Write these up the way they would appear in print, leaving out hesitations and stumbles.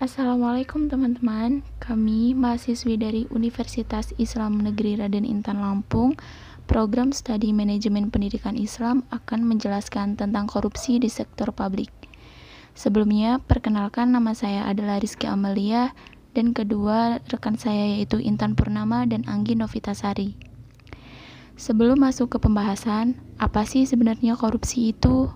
Assalamualaikum teman-teman, kami mahasiswi dari Universitas Islam Negeri Raden Intan Lampung, program studi manajemen pendidikan Islam akan menjelaskan tentang korupsi di sektor publik. Sebelumnya, perkenalkan nama saya adalah Rizky Amelia, dan kedua rekan saya yaitu Intan Purnama dan Anggi Novitasari. Sebelum masuk ke pembahasan, apa sih sebenarnya korupsi itu?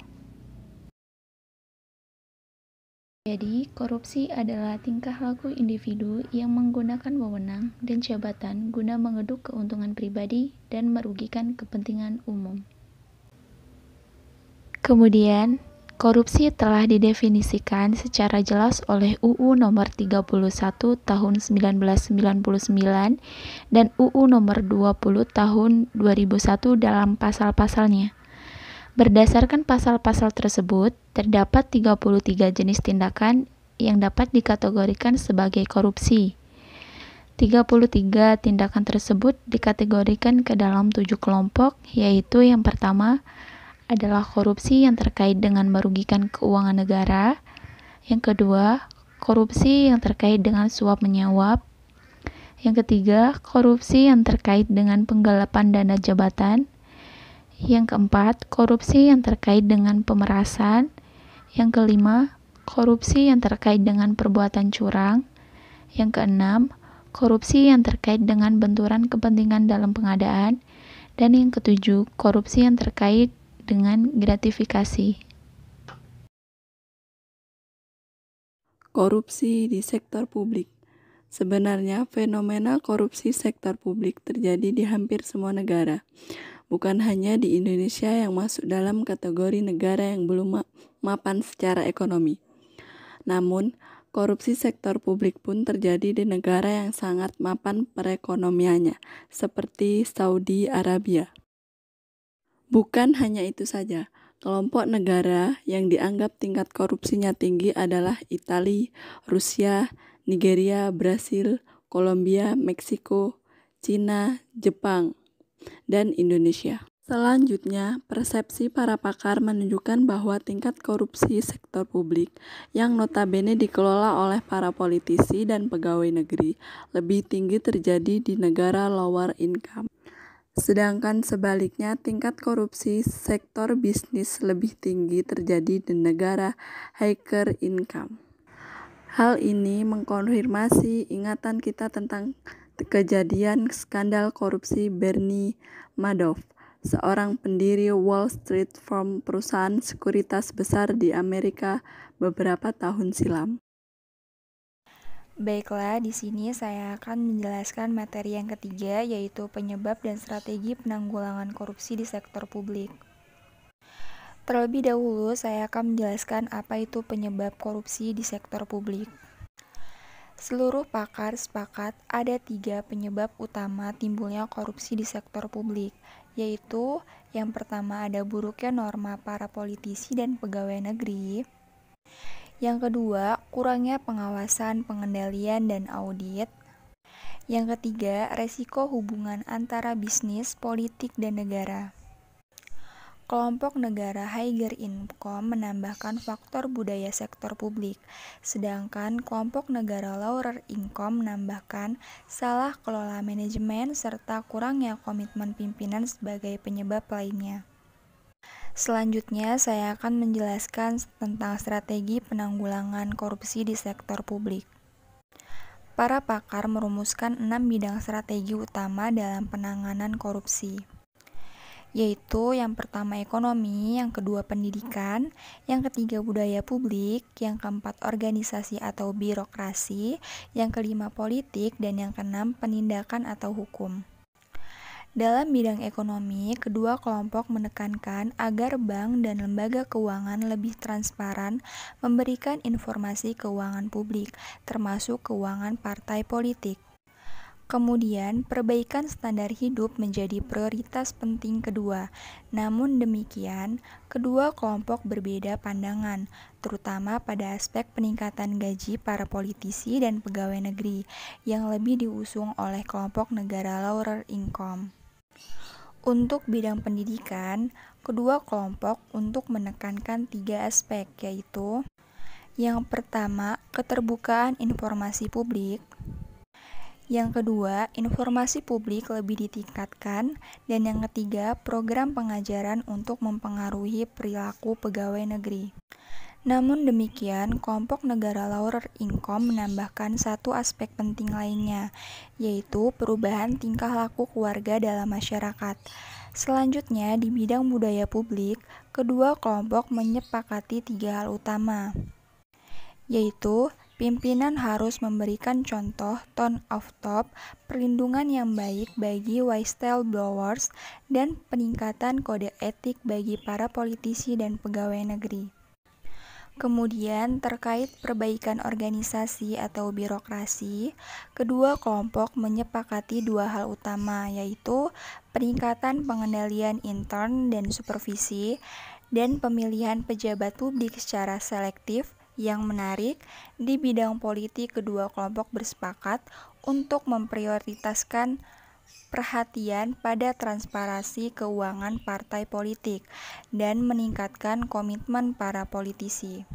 Jadi, korupsi adalah tingkah laku individu yang menggunakan wewenang dan jabatan guna mengeduk keuntungan pribadi dan merugikan kepentingan umum. Kemudian, korupsi telah didefinisikan secara jelas oleh UU Nomor 31 Tahun 1999 dan UU Nomor 20 Tahun 2001 dalam pasal-pasalnya. Berdasarkan pasal-pasal tersebut, terdapat 33 jenis tindakan yang dapat dikategorikan sebagai korupsi. 33 tindakan tersebut dikategorikan ke dalam 7 kelompok, yaitu yang pertama adalah korupsi yang terkait dengan merugikan keuangan negara. Yang kedua, korupsi yang terkait dengan suap-menyuap. Yang ketiga, korupsi yang terkait dengan penggelapan dana jabatan. Yang keempat, korupsi yang terkait dengan pemerasan. Yang kelima, korupsi yang terkait dengan perbuatan curang. Yang keenam, korupsi yang terkait dengan benturan kepentingan dalam pengadaan. Dan yang ketujuh, korupsi yang terkait dengan gratifikasi. Korupsi di sektor publik. Sebenarnya fenomena korupsi sektor publik terjadi di hampir semua negara. Bukan hanya di Indonesia yang masuk dalam kategori negara yang belum mapan secara ekonomi. Namun, korupsi sektor publik pun terjadi di negara yang sangat mapan perekonomiannya, seperti Saudi Arabia. Bukan hanya itu saja, kelompok negara yang dianggap tingkat korupsinya tinggi adalah Italia, Rusia, Nigeria, Brasil, Kolombia, Meksiko, Cina, Jepang, dan Indonesia. Selanjutnya, persepsi para pakar menunjukkan bahwa tingkat korupsi sektor publik yang notabene dikelola oleh para politisi dan pegawai negeri lebih tinggi terjadi di negara lower income. Sedangkan sebaliknya, tingkat korupsi sektor bisnis lebih tinggi terjadi di negara higher income. Hal ini mengkonfirmasi ingatan kita tentang kejadian skandal korupsi Bernie Madoff, seorang pendiri Wall Street Firm, perusahaan sekuritas besar di Amerika beberapa tahun silam. Baiklah, di sini saya akan menjelaskan materi yang ketiga, yaitu penyebab dan strategi penanggulangan korupsi di sektor publik. Terlebih dahulu, saya akan menjelaskan apa itu penyebab korupsi di sektor publik. Seluruh pakar sepakat ada 3 penyebab utama timbulnya korupsi di sektor publik, yaitu yang pertama ada buruknya norma para politisi dan pegawai negeri. Yang kedua, kurangnya pengawasan, pengendalian, dan audit. Yang ketiga, resiko hubungan antara bisnis, politik, dan negara. Kelompok negara higher income menambahkan faktor budaya sektor publik, sedangkan kelompok negara lower income menambahkan salah kelola manajemen serta kurangnya komitmen pimpinan sebagai penyebab lainnya. Selanjutnya, saya akan menjelaskan tentang strategi penanggulangan korupsi di sektor publik. Para pakar merumuskan 6 bidang strategi utama dalam penanganan korupsi, yaitu yang pertama ekonomi, yang kedua pendidikan, yang ketiga budaya publik, yang keempat organisasi atau birokrasi, yang kelima politik, dan yang keenam penindakan atau hukum. Dalam bidang ekonomi, kedua kelompok menekankan agar bank dan lembaga keuangan lebih transparan memberikan informasi keuangan publik, termasuk keuangan partai politik. Kemudian, perbaikan standar hidup menjadi prioritas penting kedua. Namun demikian, kedua kelompok berbeda pandangan, terutama pada aspek peningkatan gaji para politisi dan pegawai negeri, yang lebih diusung oleh kelompok negara lower income. Untuk bidang pendidikan, kedua kelompok untuk menekankan 3 aspek, yaitu Yang pertama, keterbukaan informasi publik. Yang kedua, informasi publik lebih ditingkatkan. Dan yang ketiga, program pengajaran untuk mempengaruhi perilaku pegawai negeri. Namun demikian, kelompok negara lower income menambahkan satu aspek penting lainnya, yaitu perubahan tingkah laku keluarga dalam masyarakat. Selanjutnya, di bidang budaya publik, kedua kelompok menyepakati 3 hal utama, yaitu pimpinan harus memberikan contoh tone of top, perlindungan yang baik bagi whistleblowers, dan peningkatan kode etik bagi para politisi dan pegawai negeri. Kemudian, terkait perbaikan organisasi atau birokrasi, kedua kelompok menyepakati 2 hal utama, yaitu peningkatan pengendalian intern dan supervisi, dan pemilihan pejabat publik secara selektif. Yang menarik, di bidang politik kedua kelompok bersepakat untuk memprioritaskan perhatian pada transparansi keuangan partai politik dan meningkatkan komitmen para politisi.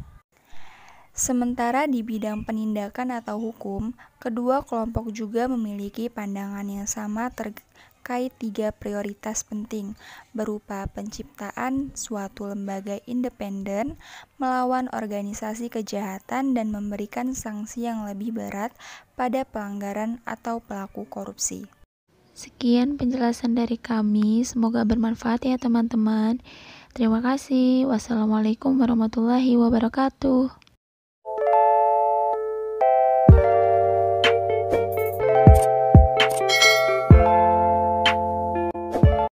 Sementara di bidang penindakan atau hukum, kedua kelompok juga memiliki pandangan yang sama terkait 3 prioritas penting, berupa penciptaan suatu lembaga independen, melawan organisasi kejahatan, dan memberikan sanksi yang lebih berat pada pelanggaran atau pelaku korupsi. Sekian penjelasan dari kami, semoga bermanfaat ya teman-teman. Terima kasih. Wassalamualaikum warahmatullahi wabarakatuh.